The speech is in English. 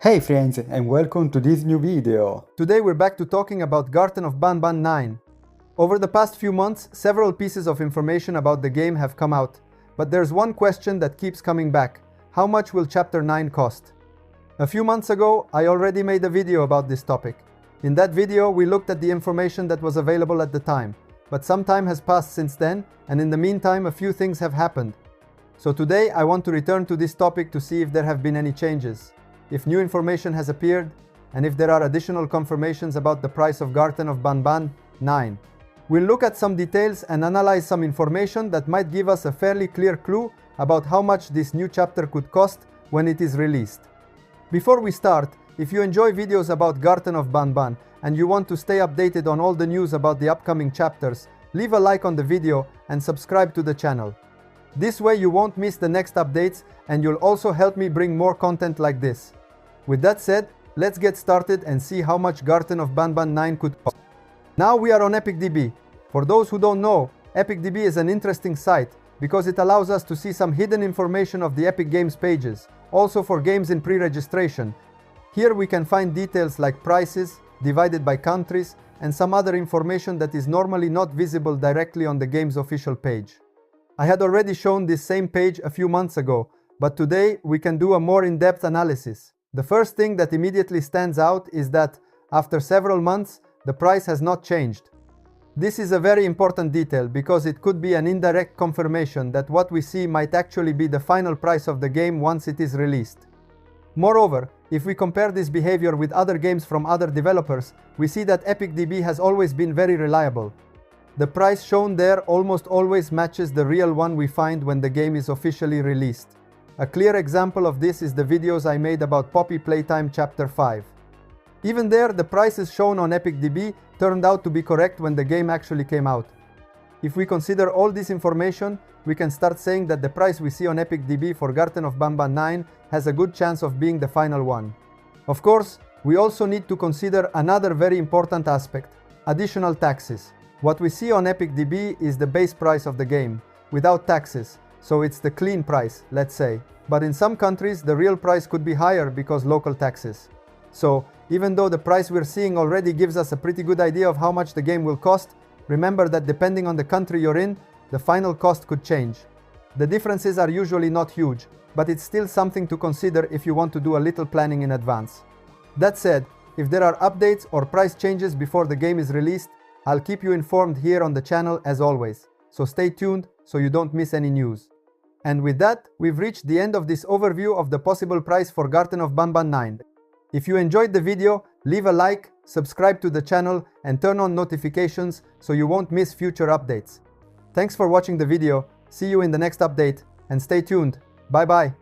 Hey friends, and welcome to this new video. Today we're back to talking about Garten of Banban 9. Over the past few months, several pieces of information about the game have come out, but there's one question that keeps coming back. How much will Chapter 9 cost? A few months ago, I already made a video about this topic. In that video, we looked at the information that was available at the time, but some time has passed since then, and in the meantime, a few things have happened. So today, I want to return to this topic to see if there have been any changes, if new information has appeared, and if there are additional confirmations about the price of Garten of Banban 9. We'll look at some details and analyze some information that might give us a fairly clear clue about how much this new chapter could cost when it is released. Before we start, if you enjoy videos about Garten of Banban and you want to stay updated on all the news about the upcoming chapters, leave a like on the video and subscribe to the channel. This way you won't miss the next updates and you'll also help me bring more content like this. With that said, let's get started and see how much Garten of Banban 9 could cost. Now we are on EpicDB. For those who don't know, EpicDB is an interesting site because it allows us to see some hidden information of the Epic Games pages, also for games in pre-registration. Here we can find details like prices, divided by countries, and some other information that is normally not visible directly on the game's official page. I had already shown this same page a few months ago, but today we can do a more in-depth analysis. The first thing that immediately stands out is that, after several months, the price has not changed. This is a very important detail because it could be an indirect confirmation that what we see might actually be the final price of the game once it is released. Moreover, if we compare this behavior with other games from other developers, we see that EpicDB has always been very reliable. The price shown there almost always matches the real one we find when the game is officially released. A clear example of this is the videos I made about Poppy Playtime Chapter 5. Even there, the prices shown on EpicDB turned out to be correct when the game actually came out. If we consider all this information, we can start saying that the price we see on EpicDB for Garten of Banban 9 has a good chance of being the final one. Of course, we also need to consider another very important aspect: additional taxes. What we see on EpicDB is the base price of the game, without taxes. So it's the clean price, let's say. But in some countries, the real price could be higher because local taxes. So, even though the price we're seeing already gives us a pretty good idea of how much the game will cost, remember that depending on the country you're in, the final cost could change. The differences are usually not huge, but it's still something to consider if you want to do a little planning in advance. That said, if there are updates or price changes before the game is released, I'll keep you informed here on the channel as always. So stay tuned so you don't miss any news. And with that, we've reached the end of this overview of the possible price for Garten of Banban 9. If you enjoyed the video, leave a like, subscribe to the channel, and turn on notifications so you won't miss future updates. Thanks for watching the video, see you in the next update, and stay tuned. Bye bye.